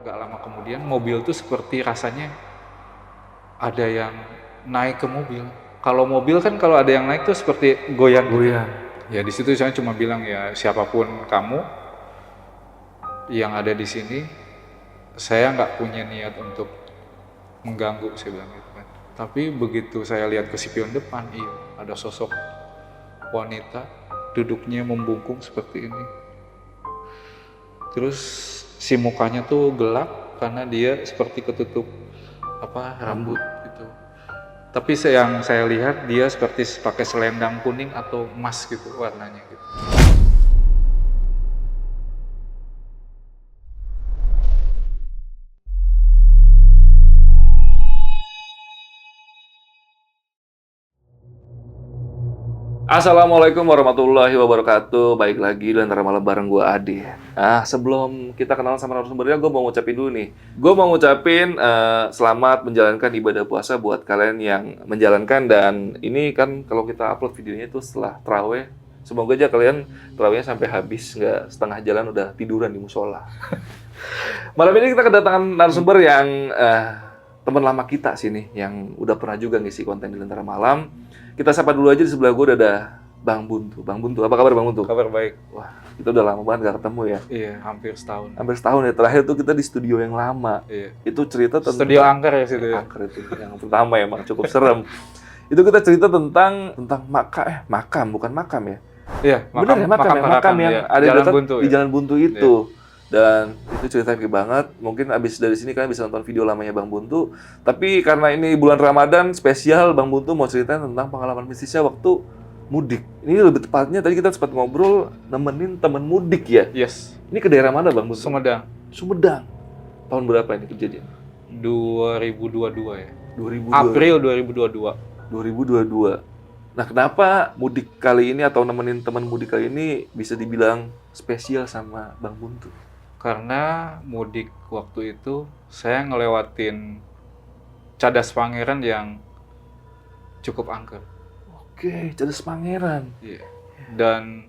Gak lama kemudian mobil tuh seperti rasanya ada yang naik ke mobil. Kalau mobil kan kalau ada yang naik tuh seperti goyang gitu. Goyang. Ya di situ saya cuma bilang ya siapapun kamu yang ada di sini, saya nggak punya niat untuk mengganggu, saya bilang gitu kan. Tapi begitu saya lihat ke spion depan, iya ada sosok wanita duduknya membungkuk seperti ini. Terus si mukanya tuh gelap karena dia seperti ketutup rambut gitu. Tapi yang saya lihat dia seperti pakai selendang kuning atau emas gitu warnanya gitu. Assalamualaikum warahmatullahi wabarakatuh. Baik lagi di antara malam bareng gue Adi. Sebelum kita kenal sama narasumbernya, gue mau ngucapin dulu nih. Gue mau ngucapin selamat menjalankan ibadah puasa buat kalian yang menjalankan. Dan ini kan kalau kita upload videonya itu setelah taraweh. Semoga aja kalian tarawehnya sampai habis, nggak setengah jalan udah tiduran di musola. Malam ini kita kedatangan narasumber yang teman lama kita sini, yang udah pernah juga ngisi konten di Lentera Malam. Kita sapa dulu aja, di sebelah gue udah ada Bang Buntu. Bang Buntu, apa kabar Bang Buntu? Kabar baik. Wah, kita udah lama banget gak ketemu ya. Iya, hampir setahun. Hampir setahun ya. Terakhir tuh kita di studio yang lama. Iya. Itu cerita tentang Studio angker ya situ ya. Angker itu yang pertama emang cukup serem. Itu kita cerita tentang makam, bukan makam ya. Iya, Bener ya, makam yang ya. ada Jalan dekat Buntu, di ya? Jalan Buntu itu. Dan itu cerita kayak banget. Mungkin abis dari sini kalian bisa nonton video lamanya Bang Buntu. Tapi karena ini bulan Ramadan spesial, Bang Buntu mau ceritain tentang pengalaman mistisnya waktu mudik. Ini lebih tepatnya tadi kita sempat ngobrol nemenin temen mudik ya. Yes. Ini ke daerah mana Bang Buntu? Sumedang. Sumedang. Tahun berapa ini kejadian? 2022 ya. 2022. April 2022. 2022. Nah, kenapa mudik kali ini atau nemenin teman mudik kali ini bisa dibilang spesial sama Bang Buntu? Karena mudik waktu itu saya ngelewatin Cadas Pangeran yang cukup angker. Oke, Cadas Pangeran. Iya. Dan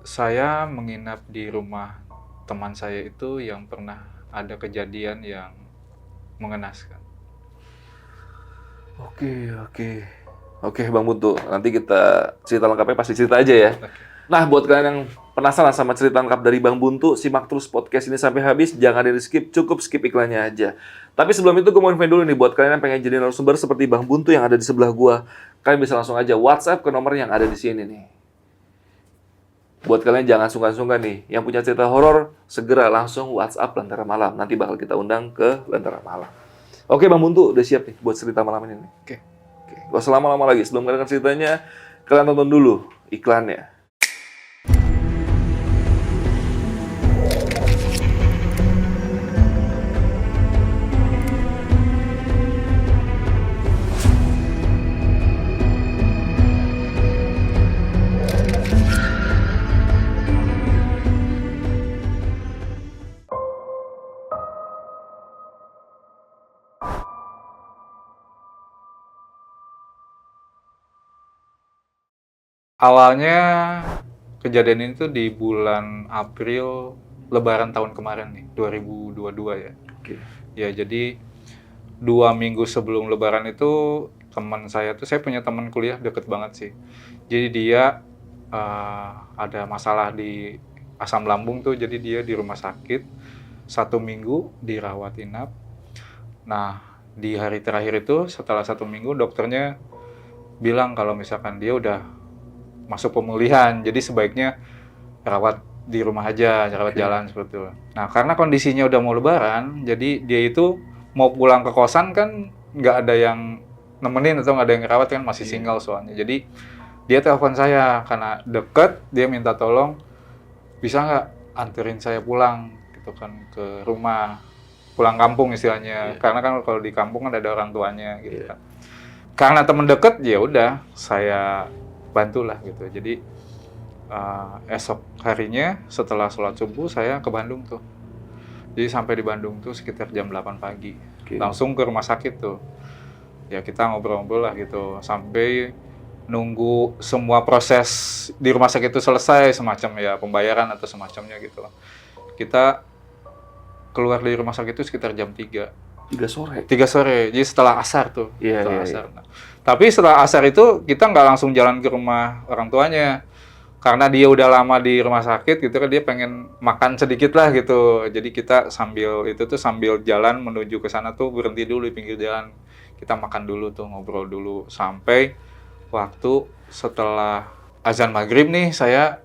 saya menginap di rumah teman saya itu yang pernah ada kejadian yang mengenaskan. Oke, Bang Buntu. Nanti kita cerita lengkapnya pasti cerita aja ya. Nah, buat kalian yang penasaran sama cerita lengkap dari Bang Buntu, simak terus podcast ini sampai habis. Jangan di-skip, cukup skip iklannya aja. Tapi sebelum itu, gue mau info dulu nih, buat kalian yang pengen jadi narasumber seperti Bang Buntu yang ada di sebelah gua, kalian bisa langsung aja WhatsApp ke nomor yang ada di sini nih. Buat kalian jangan sungkan-sungkan nih, yang punya cerita horor, segera langsung WhatsApp Lentera Malam. Nanti bakal kita undang ke Lentera Malam. Oke, Bang Buntu, udah siap nih buat cerita malam ini nih? Oke. Gak usah lama-lama lagi, sebelum kalian ceritanya, kalian tonton dulu iklannya. Awalnya kejadian ini tuh di bulan April Lebaran tahun kemarin nih, 2022 ya. Oke. Ya jadi 2 minggu sebelum Lebaran itu teman saya tuh, saya punya teman kuliah deket banget sih. Jadi dia ada masalah di asam lambung tuh, jadi dia di rumah sakit 1 minggu dirawat inap. Nah di hari terakhir itu setelah 1 minggu dokternya bilang kalau misalkan dia udah masuk pemulihan, jadi sebaiknya rawat di rumah aja, rawat jalan seperti itu. Nah karena kondisinya udah mau Lebaran, jadi dia itu mau pulang ke kosan kan nggak ada yang nemenin atau nggak ada yang rawat kan, masih single soalnya. Jadi dia telepon saya karena deket, dia minta tolong bisa nggak anterin saya pulang gitu kan ke rumah, pulang kampung istilahnya. Karena kan kalau di kampung kan ada orang tuanya gitu kan. Karena temen deket ya udah saya bantulah gitu. Jadi esok harinya setelah sholat subuh saya ke Bandung tuh. Jadi sampai di Bandung tuh sekitar jam 8 pagi. Langsung ke rumah sakit tuh. Ya kita ngobrol-ngobrol lah gitu. Sampai nunggu semua proses di rumah sakit itu selesai, semacam ya pembayaran atau semacamnya gitu. Kita keluar dari rumah sakit itu sekitar jam 3. 3 sore. 3 sore, jadi setelah asar tuh. Iya, Setelah iya, asar. Nah, tapi setelah asar itu kita nggak langsung jalan ke rumah orang tuanya. Karena dia udah lama di rumah sakit gitu kan, dia pengen makan sedikit lah gitu. Jadi kita sambil jalan menuju ke sana tuh berhenti dulu di pinggir jalan. Kita makan dulu tuh, ngobrol dulu. Sampai waktu setelah azan maghrib nih, saya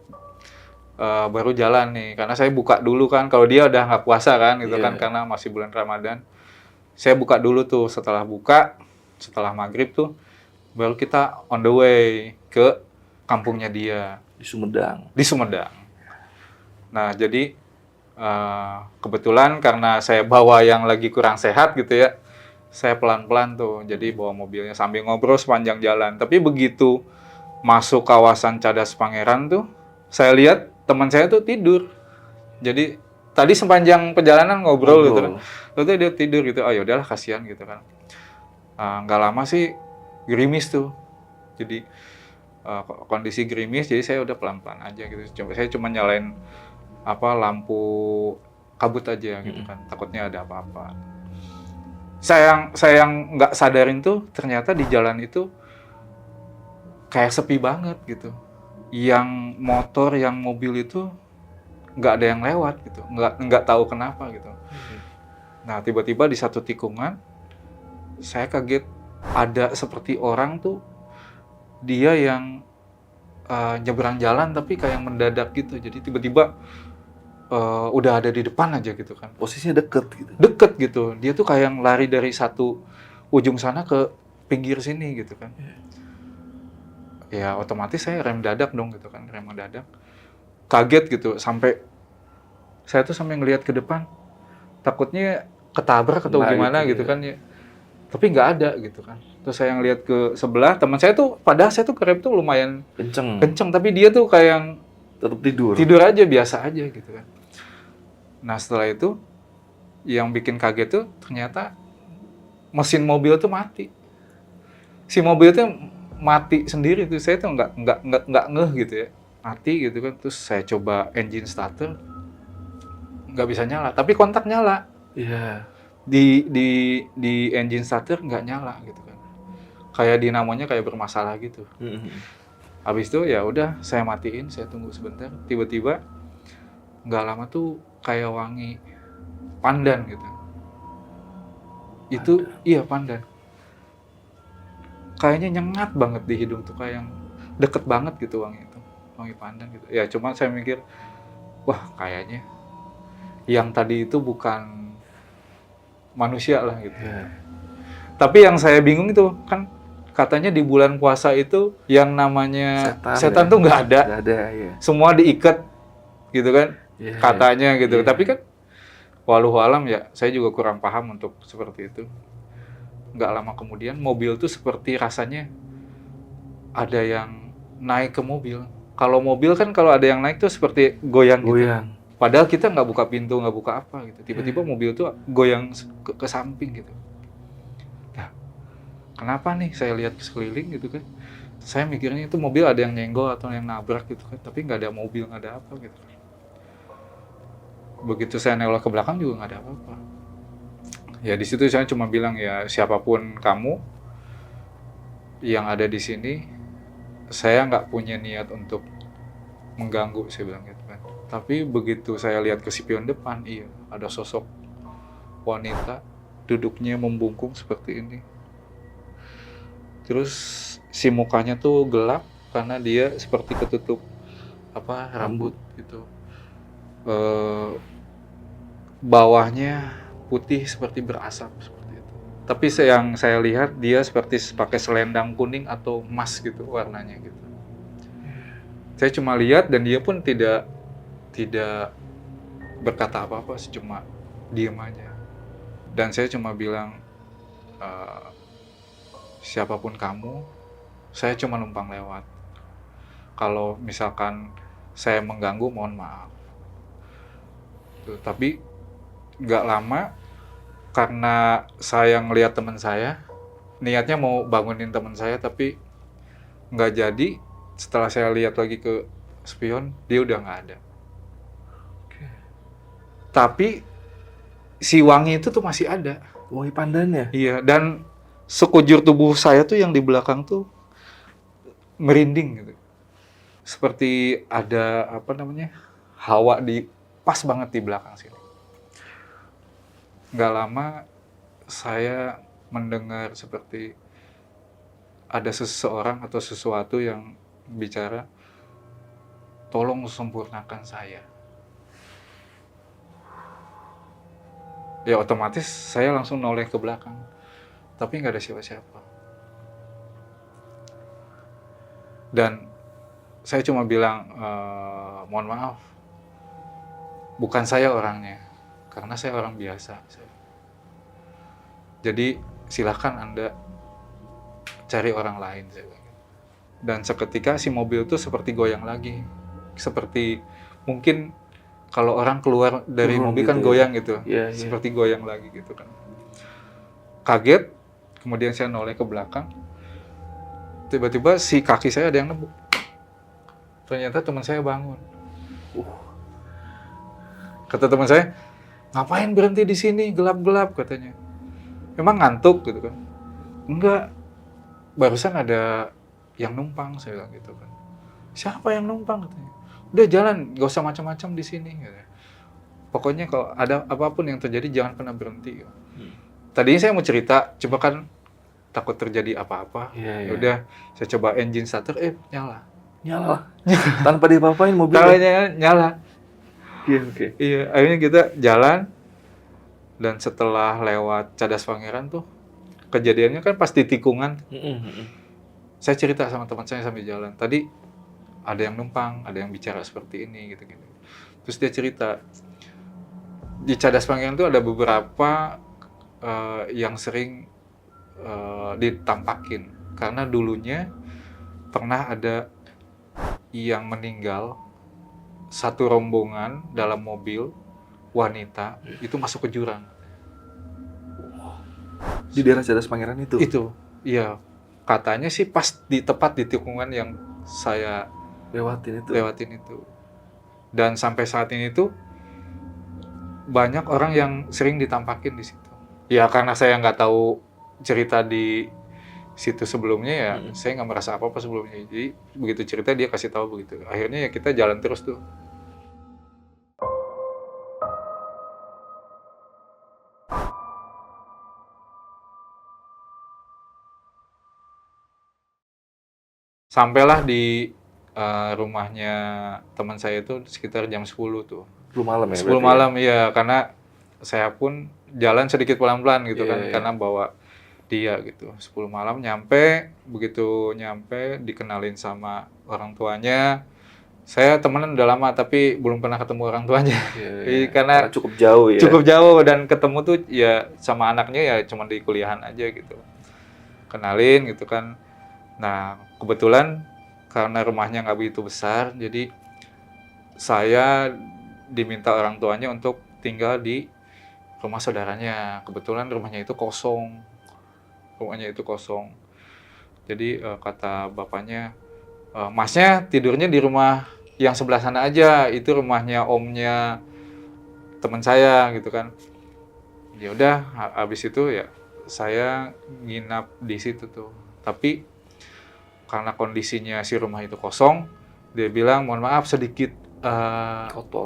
baru jalan nih. Karena saya buka dulu kan, kalau dia udah nggak puasa kan gitu kan, Iya. karena masih bulan Ramadan. Saya buka dulu tuh, setelah buka, setelah maghrib tuh, baru kita on the way ke kampungnya dia. Di Sumedang. Di Sumedang. Nah, jadi kebetulan karena saya bawa yang lagi kurang sehat gitu ya, saya pelan-pelan tuh, jadi bawa mobilnya sambil ngobrol sepanjang jalan. Tapi begitu masuk kawasan Cadas Pangeran tuh, saya lihat teman saya tuh tidur. Jadi tadi sepanjang perjalanan ngobrol gitu kan, terus dia tidur gitu. Oh ya udahlah, kasihan gitu kan. Nggak lama sih gerimis tuh. Jadi kondisi gerimis, jadi saya udah pelan-pelan aja gitu. Saya cuma nyalain lampu kabut aja gitu kan, takutnya ada apa-apa. Saya yang nggak sadarin tuh ternyata di jalan itu kayak sepi banget gitu. Yang motor, yang mobil itu nggak ada yang lewat gitu, nggak tahu kenapa gitu. Nah, tiba-tiba di satu tikungan saya kaget, ada seperti orang tuh, dia yang nyebrang jalan tapi kayak mendadak gitu. Jadi tiba-tiba udah ada di depan aja gitu kan. Posisinya deket gitu. Deket gitu. Dia tuh kayak lari dari satu ujung sana ke pinggir sini gitu kan. Ya otomatis saya rem dadak dong gitu kan, rem mendadak. Kaget gitu, sampai saya tuh sampai ngelihat ke depan. Takutnya ketabrak atau gimana gitu kan ya. Tapi nggak ada gitu kan. Terus saya ngelihat ke sebelah, teman saya tuh, padahal saya tuh rem tuh lumayan kenceng, tapi dia tuh kayak yang tetap tidur. Tidur aja, biasa aja gitu kan. Nah, setelah itu yang bikin kaget tuh ternyata mesin mobil tuh mati. Si mobil tuh mati sendiri tuh, saya tuh nggak ngeh gitu ya. Mati gitu kan. Terus saya coba engine starter, nggak bisa nyala, tapi kontak nyala. Iya. Di engine starter nggak nyala gitu kan. Kayak dinamonya kayak bermasalah gitu. Habis itu ya udah saya matiin, saya tunggu sebentar. Tiba-tiba nggak lama tuh kayak wangi pandan gitu. Itu iya pandan. Kayaknya nyengat banget di hidung tuh, kayak yang deket banget gitu wangi itu. Wangi pandan gitu. Ya cuma saya mikir, wah kayaknya yang tadi itu bukan manusia lah gitu. Tapi yang saya bingung itu kan, katanya di bulan puasa itu yang namanya setan tuh nggak ada. Nggak ada, ya. Semua diikat gitu kan, katanya gitu. Tapi kan walau alam ya, saya juga kurang paham untuk seperti itu. Nggak lama kemudian mobil tuh seperti rasanya ada yang naik ke mobil. Kalau mobil kan kalau ada yang naik tuh seperti goyang gitu. Padahal kita nggak buka pintu, nggak buka apa gitu. Tiba-tiba mobil tuh goyang ke samping gitu. Kenapa nih? Saya lihat ke sekeliling gitu kan. Saya mikirnya itu mobil ada yang nyenggol atau yang nabrak gitu kan. Tapi nggak ada mobil, nggak ada apa gitu. Begitu saya nengok ke belakang juga nggak ada apa-apa. Ya di situ saya cuma bilang, ya siapapun kamu yang ada di sini, saya nggak punya niat untuk mengganggu, saya bilang gitu kan. Tapi begitu saya lihat ke spion depan, iya ada sosok wanita duduknya membungkuk seperti ini. Terus si mukanya tuh gelap karena dia seperti ketutup rambut gitu. Bawahnya putih seperti berasap seperti itu. Tapi yang saya lihat dia seperti pakai selendang kuning atau emas gitu warnanya gitu. Saya cuma lihat dan dia pun tidak berkata apa-apa, cuma diam aja. Dan saya cuma bilang, siapapun kamu, saya cuma numpang lewat. Kalau misalkan saya mengganggu, mohon maaf. Tuh, tapi nggak lama, karena saya ngelihat teman saya, niatnya mau bangunin teman saya, tapi nggak jadi. Setelah saya lihat lagi ke spion, dia udah nggak ada. Tapi si wangi itu tuh masih ada. Wangi pandannya. Iya, dan sekujur tubuh saya tuh yang di belakang tuh merinding gitu. Seperti ada apa namanya? Hawa di pas banget di belakang sini. Nggak lama saya mendengar seperti ada seseorang atau sesuatu yang bicara, tolong sempurnakan saya. Ya otomatis saya langsung noleh ke belakang, tapi nggak ada siapa-siapa. Dan saya cuma bilang, mohon maaf, bukan saya orangnya, karena saya orang biasa. Jadi silahkan Anda cari orang lain. Saya bilang. Dan seketika si mobil itu seperti goyang lagi, seperti mungkin kalau orang keluar dari Turun mobil gitu kan ya? goyang gitu, Iya, iya. seperti goyang lagi gitu kan. Kaget, kemudian saya noleh ke belakang, tiba-tiba si kaki saya ada yang nembuk. Ternyata teman saya bangun. Kata teman saya, ngapain berhenti di sini, gelap-gelap katanya. Emang ngantuk gitu kan? Enggak, barusan ada yang numpang, saya bilang gitu kan. Siapa yang numpang katanya? Udah jalan, gak usah macam-macam di sini. Gitu. Pokoknya kalau ada apapun yang terjadi jangan pernah berhenti. Gitu. Tadinya saya mau cerita, coba kan takut terjadi apa-apa. Iya, Ya udah, saya coba engine starter, nyala. Nyala. Tanpa diapa-apain mobilnya. Tawanya nyala. Iya, oke. Iya, akhirnya kita jalan dan setelah lewat Cadas Pangeran tuh kejadiannya kan pas di tikungan. Saya cerita sama teman saya sambil jalan. Tadi ada yang numpang, ada yang bicara seperti ini gitu-gitu. Terus dia cerita di Cadas Pangeran tuh ada beberapa yang sering ditampakin karena dulunya pernah ada yang meninggal satu rombongan dalam mobil wanita itu masuk ke jurang. Di daerah Cadas Pangeran itu? Itu, iya. Katanya sih pas tepat di tikungan yang saya lewatin itu. Dan sampai saat ini tuh banyak orang yang sering ditampakin di situ. Ya karena saya nggak tahu cerita di situ sebelumnya ya, saya nggak merasa apa-apa sebelumnya. Jadi begitu cerita dia kasih tahu begitu. Akhirnya ya kita jalan terus tuh. Sampailah di rumahnya teman saya itu sekitar jam 10 tuh. 10 malam ya? 10 malam ya, karena saya pun jalan sedikit pelan-pelan gitu kan, Iya. karena bawa dia gitu. 10 malam nyampe, begitu nyampe dikenalin sama orang tuanya. Saya temenan udah lama tapi belum pernah ketemu orang tuanya. Iya. Karena cukup jauh ya? Cukup jauh dan ketemu tuh ya sama anaknya ya cuma di kuliahan aja gitu. Kenalin gitu kan. Nah, kebetulan karena rumahnya nggak begitu besar, jadi saya diminta orang tuanya untuk tinggal di rumah saudaranya. Kebetulan rumahnya itu kosong. Jadi kata bapaknya, masnya tidurnya di rumah yang sebelah sana aja. Itu rumahnya omnya teman saya gitu kan. Ya udah, habis itu ya saya nginap di situ tuh. Tapi karena kondisinya si rumah itu kosong, dia bilang mohon maaf sedikit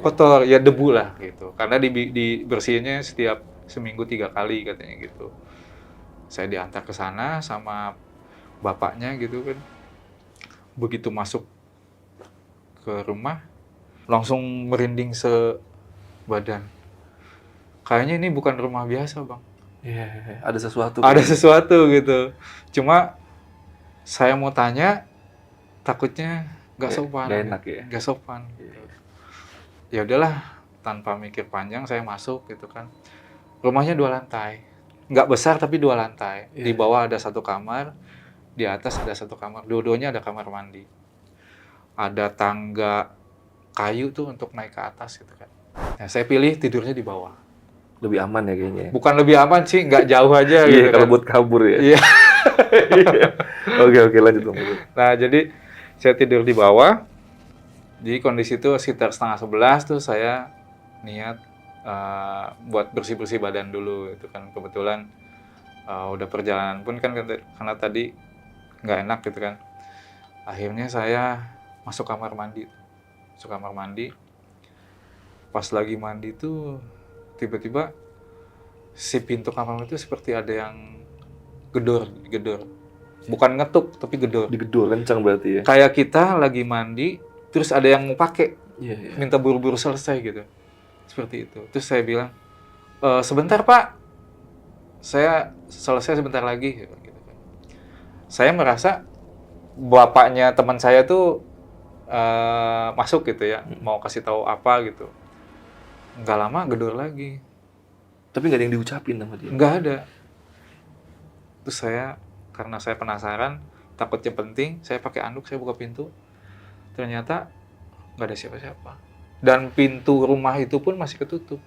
kotor, ya debu lah gitu. Karena dibersihinnya setiap seminggu 3 kali katanya gitu. Saya diantar ke sana sama bapaknya gitu kan. Begitu masuk ke rumah, langsung merinding sebadan. Kayaknya ini bukan rumah biasa, Bang. Iya, ada sesuatu. Ada sesuatu gitu. Cuma saya mau tanya, takutnya nggak sopan. Nggak enak ya? Nggak sopan. Ya udahlah, tanpa mikir panjang saya masuk gitu kan. Rumahnya 2 lantai. Nggak besar tapi 2 lantai. Di bawah ada 1 kamar, di atas ada 1 kamar. Dua-duanya ada kamar mandi. Ada tangga kayu tuh untuk naik ke atas gitu kan. Nah, saya pilih tidurnya di bawah. Lebih aman ya kayaknya. Bukan lebih aman sih, nggak jauh aja Iya, gitu kalau kan. buat kabur ya. Iya. Oke, lanjut Bang. Nah, jadi saya tidur di bawah. Di kondisi itu sekitar 10:30 tuh saya niat buat bersih-bersih badan dulu itu kan. Kebetulan udah perjalanan pun kan karena tadi nggak enak gitu kan. Akhirnya saya masuk kamar mandi. Pas lagi mandi tuh tiba-tiba si pintu kamar mandi itu seperti ada yang gedor. Bukan ngetuk tapi gedor. Digedor kencang berarti ya. Kayak kita lagi mandi terus ada yang mau pakai, Iya, iya. minta buru-buru selesai gitu. Seperti itu. Terus saya bilang, sebentar Pak, saya selesai sebentar lagi. Gitu kan. Saya merasa bapaknya teman saya tuh masuk gitu ya, mau kasih tahu apa gitu. Nggak lama gedor lagi. Tapi nggak ada yang diucapin sama dia. Nggak ada. Terus karena saya penasaran, takutnya penting, saya pakai anduk, saya buka pintu. Ternyata nggak ada siapa-siapa. Dan pintu rumah itu pun masih ketutup.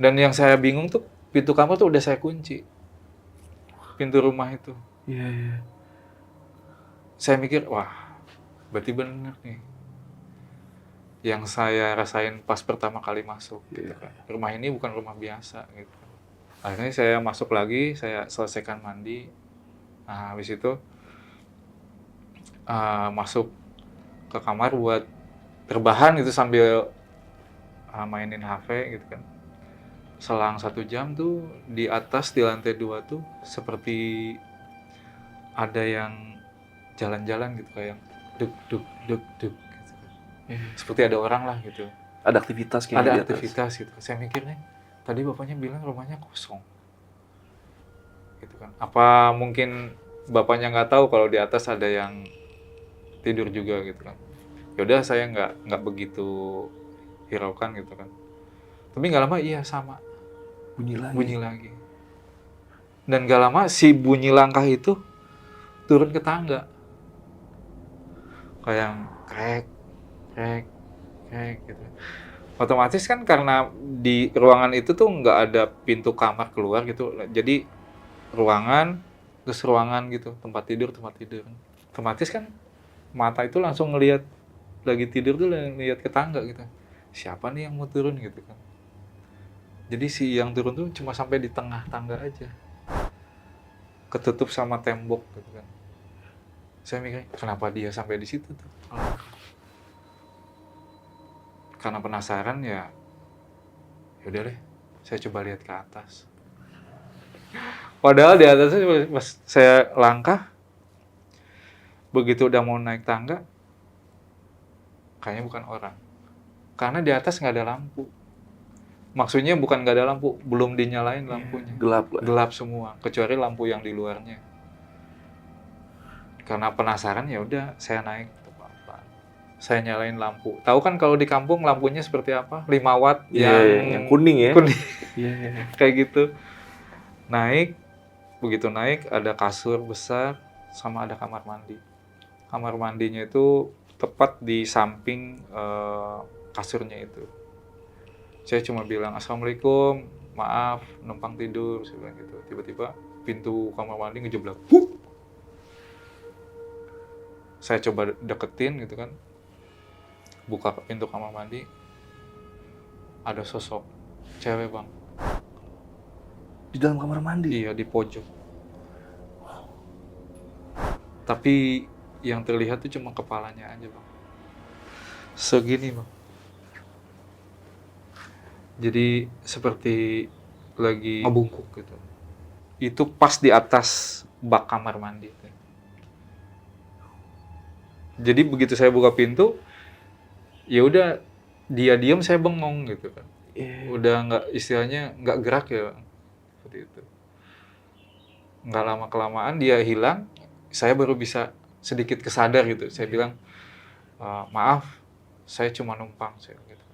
Dan yang saya bingung tuh, pintu kamar tuh udah saya kunci. Pintu rumah itu. Iya, iya. Saya mikir, wah, berarti bener nih. Yang saya rasain pas pertama kali masuk. Gitu kan. Rumah ini bukan rumah biasa. Gitu. Akhirnya saya masuk lagi, saya selesaikan mandi. Nah, habis itu masuk ke kamar buat terbahan gitu sambil mainin HP gitu kan. Selang 1 jam tuh di atas di lantai 2 tuh seperti ada yang jalan-jalan gitu kayak duk gitu. Seperti ada orang lah gitu. Ada aktivitas kayaknya Ada di atas. aktivitas gitu. Saya mikirnya tadi bapaknya bilang rumahnya kosong. Gitu kan. Apa mungkin bapaknya nggak tahu kalau di atas ada yang tidur juga gitu kan. Yaudah saya nggak begitu hiraukan gitu kan. Tapi nggak lama iya sama. Bunyi lagi. Dan nggak lama si bunyi langkah itu turun ke tangga. Kayak yang krek gitu. Otomatis kan karena di ruangan itu tuh nggak ada pintu kamar keluar gitu. Jadi ruangan, terus ruangan gitu, tempat tidur. Otomatis kan mata itu langsung ngelihat lagi tidur tuh lihat ke tangga gitu. Siapa nih yang mau turun gitu kan. Jadi si yang turun tuh cuma sampai di tengah tangga aja. Ketutup sama tembok gitu kan. Saya mikir, kenapa dia sampai di situ tuh? Karena penasaran ya udah deh, saya coba lihat ke atas. Padahal di atasnya pas saya langkah, begitu udah mau naik tangga, kayaknya bukan orang. Karena di atas nggak ada lampu. Maksudnya bukan nggak ada lampu, belum dinyalain lampunya. Gelap lah. Gelap semua, kecuali lampu yang di luarnya. Karena penasaran ya udah saya naik. Saya nyalain lampu. Tahu kan kalau di kampung lampunya seperti apa? 5 watt yang kuning ya. Kuning. Iya. Kayak gitu. Naik, begitu naik ada kasur besar sama ada kamar mandi. Kamar mandinya itu tepat di samping kasurnya itu. Saya cuma bilang, "Assalamualaikum, maaf, numpang tidur," saya bilang gitu. Tiba-tiba pintu kamar mandi ngejeblak. Saya coba deketin gitu kan. Buka pintu kamar mandi, ada sosok cewek bang. Di dalam kamar mandi? Iya, di pojok. Tapi yang terlihat tuh cuma kepalanya aja bang. Segini bang. Jadi seperti lagi ngebungkuk gitu. Itu pas di atas bak kamar mandi. Jadi begitu saya buka pintu, ya udah dia diam saya bengong gitu kan. Udah nggak istilahnya nggak gerak ya seperti itu. Nggak lama kelamaan dia hilang, saya baru bisa sedikit kesadar gitu. Saya bilang maaf, saya cuma numpang saya gitu.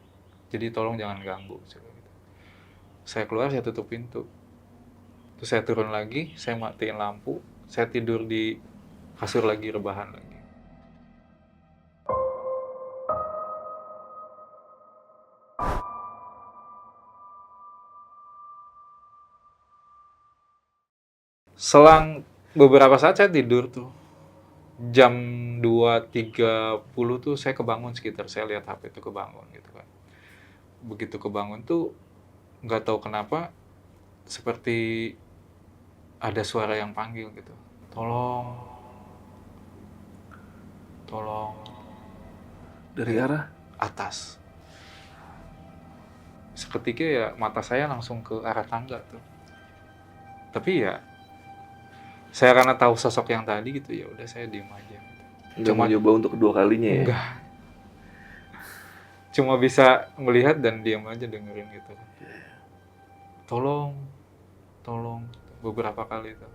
Jadi tolong jangan ganggu saya gitu. Saya keluar saya tutup pintu. Terus saya turun lagi, saya matiin lampu, saya tidur di kasur lagi rebahan lagi. Selang beberapa saat saya tidur tuh. Jam 2.30 tuh saya kebangun sekitar. Saya lihat HP itu kebangun gitu kan. begitu kebangun tuh nggak tahu kenapa seperti ada suara yang panggil gitu. Tolong, tolong, Dari arah? atas. Seketika ya mata saya langsung ke arah tangga tuh. Tapi ya saya karena tahu sosok yang tadi gitu, ya udah saya diem aja. Nggak mau Cuma nyoba untuk kedua kalinya ya? enggak, cuma bisa melihat dan diam aja dengerin gitu. Tolong, tolong, beberapa kali itu.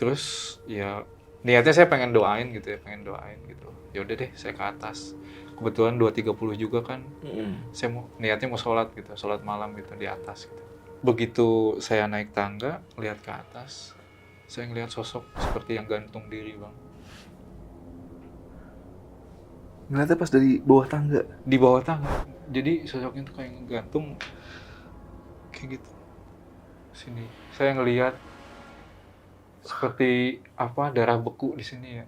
Terus ya niatnya saya pengen doain gitu ya, pengen doain gitu. Ya udah deh, saya ke atas. Kebetulan 2.30 juga kan, saya niatnya mau sholat gitu, sholat malam gitu di atas gitu. Begitu saya naik tangga, lihat ke atas, saya ngelihat sosok seperti yang gantung diri, Bang. Ngeliatnya pas dari bawah tangga? Di bawah tangga. Jadi sosoknya tuh kayak gantung kayak gitu. Sini. Saya ngelihat seperti apa darah beku di sini ya.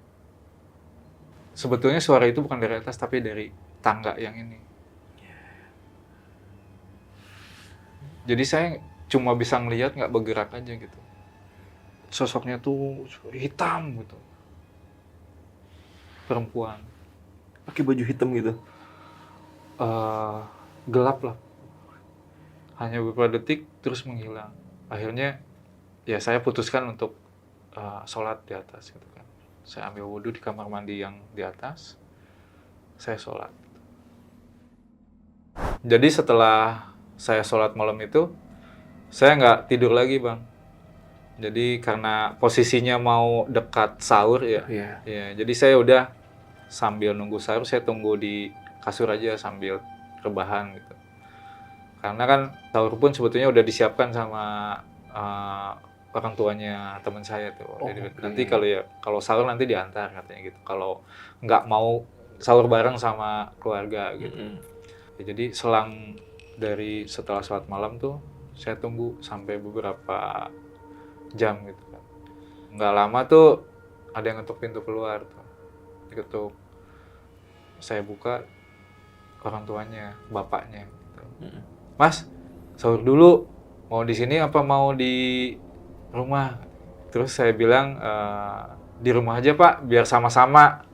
Sebetulnya suara itu bukan dari atas tapi dari tangga yang ini. Jadi saya cuma bisa ngelihat nggak bergerak aja gitu. Sosoknya tuh hitam gitu. Perempuan. Pakai baju hitam gitu? Gelap lah. Hanya beberapa detik terus menghilang. Akhirnya ya saya putuskan untuk sholat di atas gitu kan. Saya ambil wudhu di kamar mandi yang di atas. Saya sholat. Jadi setelah saya sholat malam itu, saya nggak tidur lagi, Bang. Jadi karena posisinya mau dekat sahur ya, Iya. ya jadi saya udah sambil nunggu sahur, saya tunggu di kasur aja sambil rebahan gitu. Karena kan sahur pun sebetulnya udah disiapkan sama orang tuanya teman saya tuh. Oh, Jadi oke. nanti kalau sahur nanti diantar katanya gitu. Kalau nggak mau sahur bareng sama keluarga gitu. Ya, jadi selang dari setelah sholat malam tuh saya tunggu sampai beberapa jam gitu kan. Nggak lama tuh ada yang ngetuk pintu keluar tuh. Diketuk. Saya buka, orang tuanya, bapaknya gitu. Mas, sahur dulu. Mau di sini apa mau di rumah? Terus saya bilang di rumah aja Pak, biar sama-sama.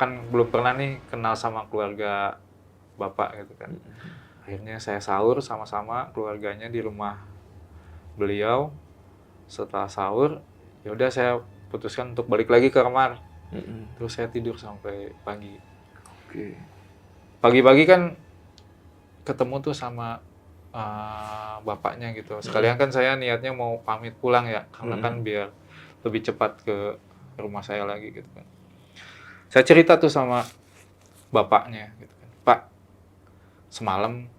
Kan belum pernah nih kenal sama keluarga bapak gitu kan. Akhirnya saya sahur sama-sama keluarganya di rumah beliau. Setelah sahur, ya udah saya putuskan untuk balik lagi ke kamar. Terus saya tidur sampai pagi. Oke. Pagi-pagi kan ketemu tuh sama bapaknya gitu. Sekalian kan saya niatnya mau pamit pulang ya, karena kan biar lebih cepat ke rumah saya lagi gitu kan. Saya cerita tuh sama bapaknya gitu kan. Pak, semalam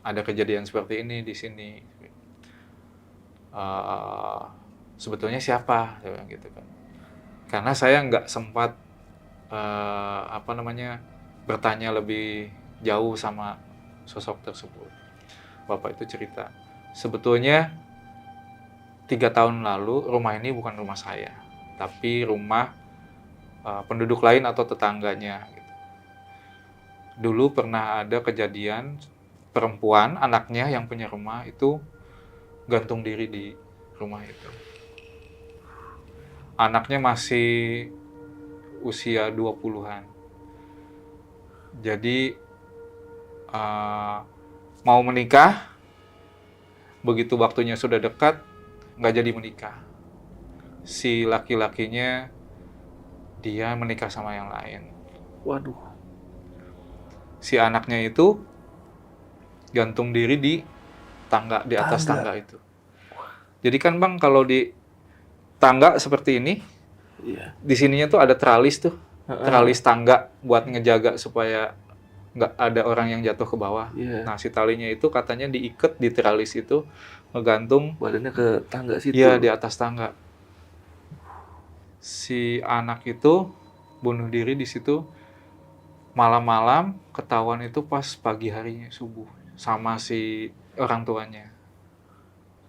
ada kejadian seperti ini di sini. Sebetulnya siapa? Saya bilang gitu kan. Karena saya nggak sempat bertanya lebih jauh sama sosok tersebut. Bapak itu cerita, sebetulnya 3 tahun lalu rumah ini bukan rumah saya, tapi rumah penduduk lain atau tetangganya. Gitu. Dulu pernah ada kejadian perempuan, anaknya yang punya rumah itu gantung diri di rumah itu. Anaknya masih usia 20-an. Jadi mau menikah, begitu waktunya sudah dekat, nggak jadi menikah. Si laki-lakinya dia menikah sama yang lain. Waduh. Si anaknya itu gantung diri di tangga, di atas tangga itu. Jadi kan Bang, kalau di tangga seperti ini, di sininya tuh ada teralis tuh. Teralis tangga buat ngejaga supaya nggak ada orang yang jatuh ke bawah. Nah, si talinya itu katanya diikat di teralis itu, ngegantung Badannya ke tangga situ? Iya, di atas tangga. Si anak itu bunuh diri di situ malam-malam, ketahuan itu pas pagi harinya subuh sama si orang tuanya.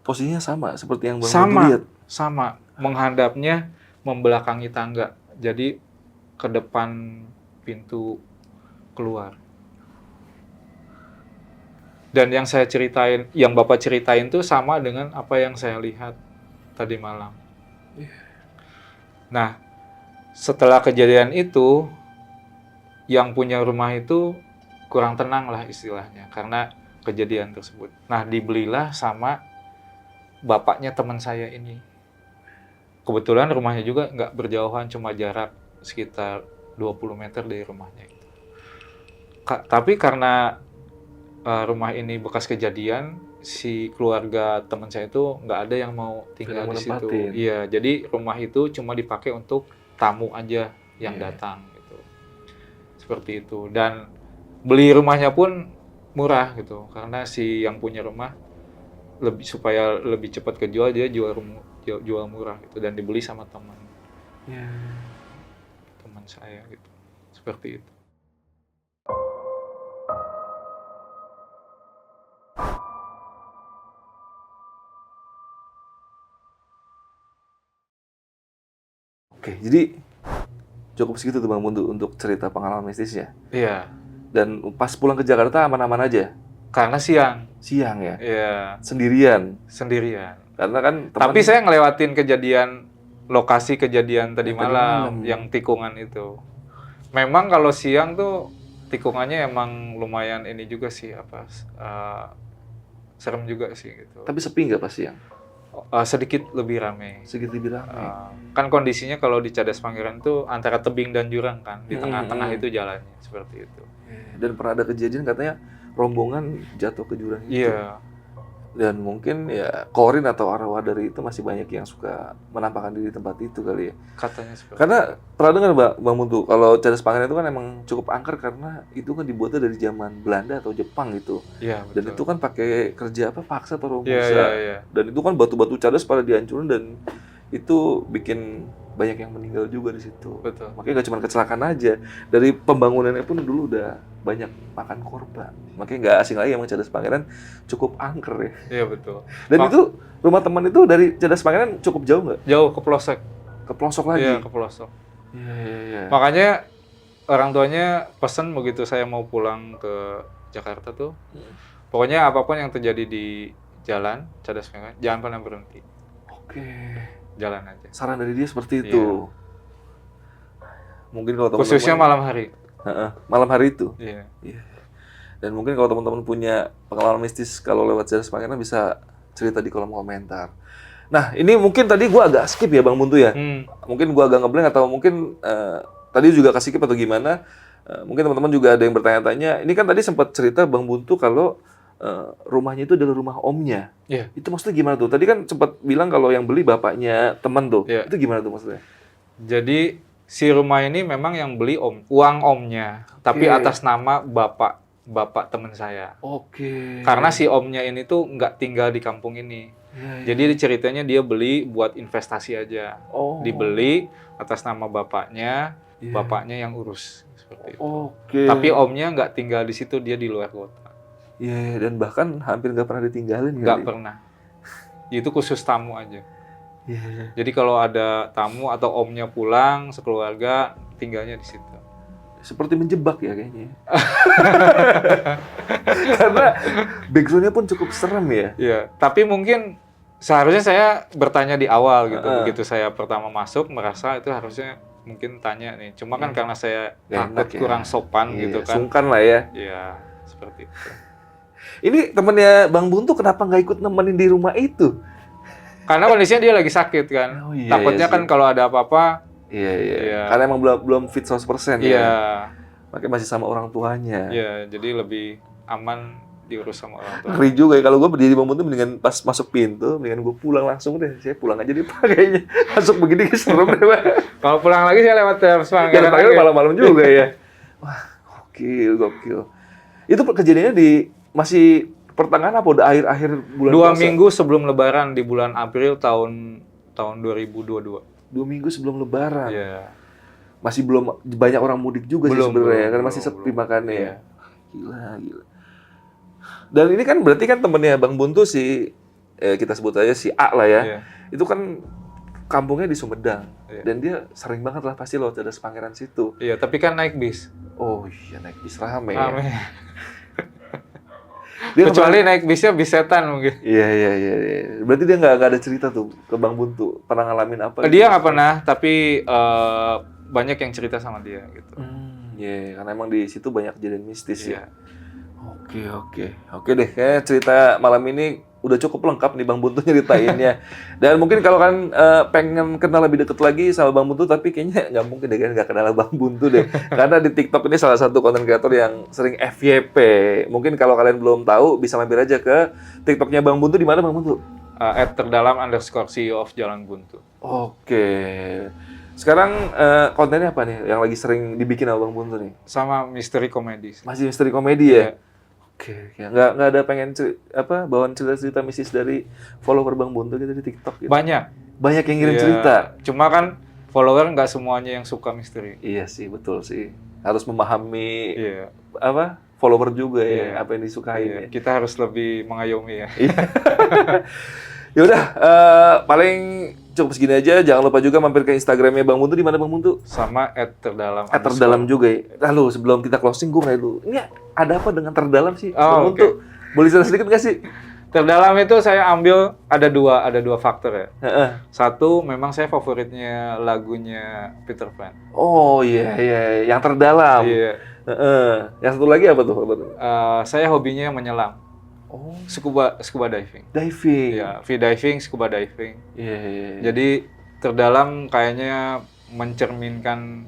Posisinya sama seperti yang Bang Robi lihat? Sama. Menghadapnya membelakangi tangga. Jadi ke depan pintu keluar. Dan yang saya ceritain, yang Bapak ceritain tuh sama dengan apa yang saya lihat tadi malam. Nah, setelah kejadian itu, yang punya rumah itu kurang tenang lah istilahnya, karena kejadian tersebut. Nah, dibelilah sama bapaknya teman saya ini. Kebetulan rumahnya juga nggak berjauhan, cuma jarak sekitar 20 meter dari rumahnya itu. Tapi karena rumah ini bekas kejadian, si keluarga teman saya itu nggak ada yang mau tinggal di situ. Iya, jadi rumah itu cuma dipakai untuk tamu aja yang datang gitu. Seperti itu. Dan beli rumahnya pun murah gitu, karena si yang punya rumah supaya lebih cepat kejual, dia jual murah gitu, dan dibeli sama teman saya gitu. Seperti itu. Oke, jadi cukup segitu tuh Bang Buntu untuk cerita pengalaman mistisnya. Iya. Dan pas pulang ke Jakarta aman-aman aja? Karena siang. Siang ya? Iya. Sendirian? Sendirian. Karena kan Tapi saya ngelewatin lokasi kejadian tadi malam, yang tikungan itu. Memang kalau siang tuh tikungannya emang lumayan ini juga sih, serem juga sih gitu. Tapi sepi nggak pas siang? Sedikit lebih ramai. Sedikit lebih ramai. Kan kondisinya kalau di Cadas Pangeran itu antara tebing dan jurang kan, di tengah-tengah itu jalannya, seperti itu. Dan pernah ada kejadian katanya rombongan jatuh ke jurang itu. Iya. Dan mungkin ya Korin atau arwah dari itu masih banyak yang suka menampakkan diri di tempat itu kali ya. Katanya seperti Karena pernah dengar Bang Muntu, kalau Cadas Pangeran itu kan emang cukup angker karena itu kan dibuatnya dari zaman Belanda atau Jepang gitu. Iya, betul. Dan itu kan pakai kerja paksa atau romusa. Iya. Dan itu kan batu-batu cadas pada dihancurin dan itu bikin banyak yang meninggal juga di situ. Betul. Makanya nggak cuma kecelakaan aja, dari pembangunannya pun dulu udah banyak makan korban. Makanya nggak asing lagi emang Cadas Pangeran cukup angker ya. Iya, betul. Dan itu rumah teman itu dari Cadas Pangeran cukup jauh nggak? Jauh, ke pelosok. Ke pelosok lagi? Iya, ke pelosok. Iya. Makanya orang tuanya pesan begitu saya mau pulang ke Jakarta tuh, pokoknya apapun yang terjadi di jalan Cadas Pangeran, jangan pernah berhenti. Oke. Jalan aja. Saran dari dia seperti itu. Mungkin kalau teman-teman khususnya malam hari. Malam hari itu. Iya. Dan mungkin kalau teman-teman punya pengalaman mistis kalau lewat Cadas Pangeran bisa cerita di kolom komentar. Nah, ini mungkin tadi gua agak skip ya Bang Buntu ya. Mungkin gua agak ngeblank atau mungkin tadi juga kasih skip atau gimana. Mungkin teman-teman juga ada yang bertanya-tanya. Ini kan tadi sempat cerita Bang Buntu kalau rumahnya itu adalah rumah omnya. Iya. Itu maksudnya gimana tuh? Tadi kan sempat bilang kalau yang beli bapaknya teman tuh. Iya. Itu gimana tuh maksudnya? Jadi si rumah ini memang yang beli uang omnya, tapi atas nama bapak teman saya. Oke. Karena si omnya ini tuh nggak tinggal di kampung ini. Jadi ceritanya dia beli buat investasi aja. Dibeli atas nama bapaknya, bapaknya yang urus seperti itu. Oke. Tapi omnya nggak tinggal di situ, dia di luar kota. Iya, dan bahkan hampir nggak pernah ditinggalin. Nggak pernah. Itu khusus tamu aja. Iya. Jadi kalau ada tamu atau omnya pulang sekeluarga, tinggalnya di situ. Seperti menjebak ya kayaknya. Karena background-nya pun cukup serem ya. Iya, tapi mungkin seharusnya saya bertanya di awal gitu. Begitu saya pertama masuk, merasa itu harusnya mungkin tanya nih. Cuma kan karena saya takut kurang sopan gitu kan. Sungkan lah ya. Iya, seperti itu. Ini temennya Bang Buntu kenapa nggak ikut nemenin di rumah itu? Karena kondisinya dia lagi sakit kan. Takutnya kan kalau ada apa-apa. Iya. Karena emang belum fit 100% ya. Iya. Makanya masih sama orang tuanya. Iya, jadi lebih aman diurus sama orang tua. Ngeri juga ya, kalau gue berdiri di Bang Buntu mendingan pas masuk pintu, mendingan gue pulang langsung deh. Saya pulang aja deh Pak kayaknya. Masuk begini serem deh Pak. Kalau pulang lagi saya lewat Cadas Pangeran. Cadas Pangeran malam-malam juga ya. Wah, gokil. Itu kejadiannya masih pertengahan apa udah akhir bulan 2 puasa? minggu sebelum Lebaran di bulan April tahun 2022. 2 minggu sebelum Lebaran. Iya. Masih belum banyak orang mudik juga sih sebenarnya, kan masih sepi makannya. Iya. Gila. Dan ini kan berarti kan temennya Bang Buntu kita sebut aja si A lah ya. Iya. Itu kan kampungnya di Sumedang. Iya. Dan dia sering banget lah pasti lewat Cadas Pangeran situ. Iya, tapi kan naik bis. Oh iya, naik bis rame. Rame. Ya. Dia Kecuali naik bisnya bis setan mungkin. Iya. Berarti dia nggak ada cerita tuh ke Bang Buntu. Pernah ngalamin apa? Dia nggak pernah, tapi banyak yang cerita sama dia gitu. Iya, karena emang di situ banyak kejadian mistis ya. Iya. Oke deh. Kayaknya cerita malam ini udah cukup lengkap nih Bang Buntu nyeritainnya. Dan mungkin kalau kan pengen kenal lebih deket lagi sama Bang Buntu, tapi kayaknya nggak mungkin deh kan nggak kenal Bang Buntu deh. Karena di TikTok ini salah satu konten kreator yang sering FYP. Mungkin kalau kalian belum tahu, bisa mampir aja ke TikToknya Bang Buntu. Di mana Bang Buntu? @terdalam_CEO of Jalan Buntu. Oke. Sekarang kontennya apa nih yang lagi sering dibikin sama Bang Buntu nih? Sama misteri komedi. Masih misteri komedi ya? Iya. Oke. Nggak ada pengen bawaan cerita-cerita mistis dari follower Bang Buntu gitu di TikTok gitu? Banyak. Banyak yang ngirim Iya. cerita? Cuma kan follower nggak semuanya yang suka misteri. Iya sih, betul sih. Harus memahami Iya. follower juga ya, Iya. apa yang disukain Iya. ya. Kita harus lebih mengayomi ya. Ya udah, paling cukup segini aja. Jangan lupa juga mampir ke Instagramnya Bang Buntu. Di mana Bang Buntu? Sama @terdalam. Terdalam juga ya. Lalu sebelum kita closing, gue nanya dulu. Ini ada apa dengan terdalam sih? Oh, Bang Buntu, boleh cerita sedikit nggak sih? Terdalam itu saya ambil ada dua faktor ya. Heeh. Satu, memang saya favoritnya lagunya Peter Pan. Oh iya, yang terdalam. Iya. Heeh. Yang satu lagi apa tuh? Saya hobinya menyelam. Oh, Scuba diving. diving. Ya, free diving, scuba diving. Iya. Jadi terdalam kayaknya mencerminkan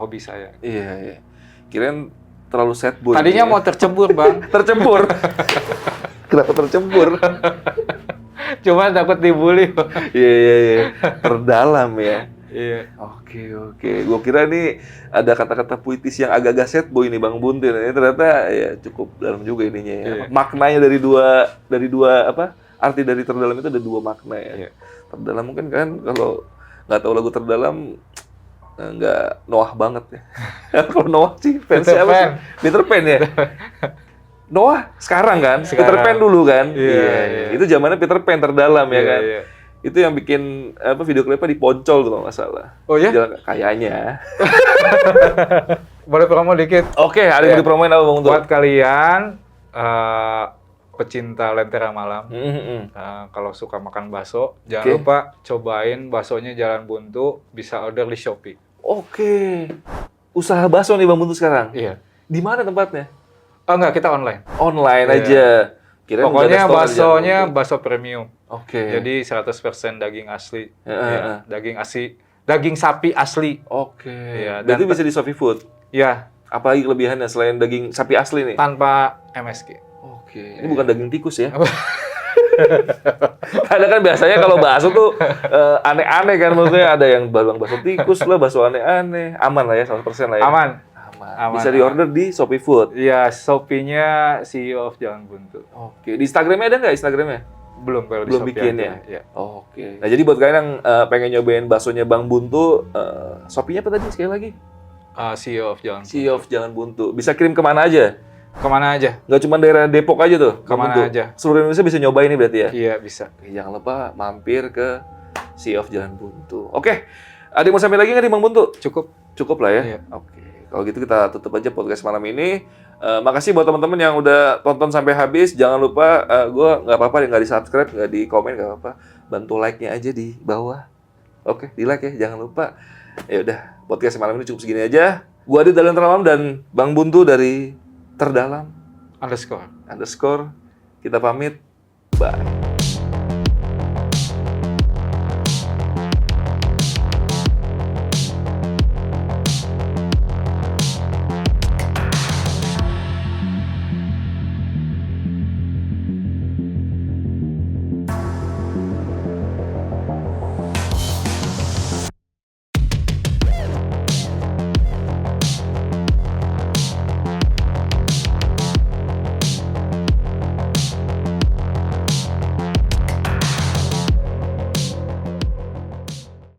hobi saya. Iya. Kirain terlalu sad boy. Tadinya mau tercebur, Bang. tercembur. Kenapa tercembur? Cuma takut dibully, Bang. Iya. Terdalam ya. Iya. Oke. Gue kira nih ada kata-kata puitis yang agak-agak sad boy nih Bang Buntu. Ini ternyata ya cukup dalam juga ininya ya. Iya. Maknanya dari dua arti dari terdalam itu ada dua makna ya. Iya. Terdalam mungkin kan kalau nggak tahu lagu terdalam nggak Noah banget ya. Kalau Noah sih fans Peter siapa Pan. sih? Peter Pan ya. Noah sekarang kan, Peter Sekarang. Pan dulu kan. Iya. Itu zamannya Peter Pan terdalam ya kan. Iya. Itu yang bikin video klipnya di Poncol tuh kalau nggak salah. Oh ya? Kayaknya. Boleh promo dikit? Oke, ada yang Iya. dipromoin apa Bang? Buat kalian pecinta Lentera Malam, kalau suka makan bakso, jangan Oke. lupa cobain baksonya Jalan Buntu, bisa order di Shopee. Oke. Usaha bakso nih Bang Buntu sekarang. Iya. Di mana tempatnya? Oh enggak, kita online. Online Iya. aja. Kirain udah ada Pokoknya store di baksonya Jalan Buntu. bakso premium. Oke. Jadi 100% daging asli. Heeh. Ya, daging sapi asli. Oke. Iya, Berarti dan- bisa di Shopee Food. Ya, Apalagi kelebihannya selain daging sapi asli nih? tanpa MSG. Oke. Ini bukan daging tikus ya? Karena kan biasanya kalau bakso tuh aneh-aneh kan, maksudnya ada yang bakso tikus lah, bakso aneh-aneh. Aman lah ya, 100% lah ya? Aman. Aman. Bisa diorder di Shopee Food. Iya, Shopee-nya CEO of Jalan Buntu. Oke. Di Instagramnya ada nggak Instagramnya? Belum, kalau di Belum Shopee bikin aja. ya? Oke. Nah, jadi buat kalian yang pengen nyobain baksonya Bang Buntu, Shopee-nya apa tadi sekali lagi? CEO of Jalan Buntu. CEO of Jalan Buntu. Bisa kirim kemana aja? Kemana aja? Nggak cuma daerah Depok aja tuh? Bang Kemana Buntu? aja. Seluruh Indonesia bisa nyobain ini berarti ya? Iya, bisa. Oke, jangan lupa mampir ke CEO of Jalan Buntu. Oke. Ada yang mau sampai lagi nggak nih Bang Buntu? Cukup. Cukup lah ya? Iya. Oke. Kalau gitu kita tutup aja podcast malam ini. Makasih buat teman-teman yang udah tonton sampai habis. Jangan lupa, gue nggak apa-apa nggak di-subscribe, nggak di-komen, nggak apa-apa. Bantu like-nya aja di bawah. Oke, di-like ya, jangan lupa. Ya udah, podcast malam ini cukup segini aja. Gue Adit dari Lentera Malam dan Bang Buntu dari Terdalam _. _. Kita pamit. Bye.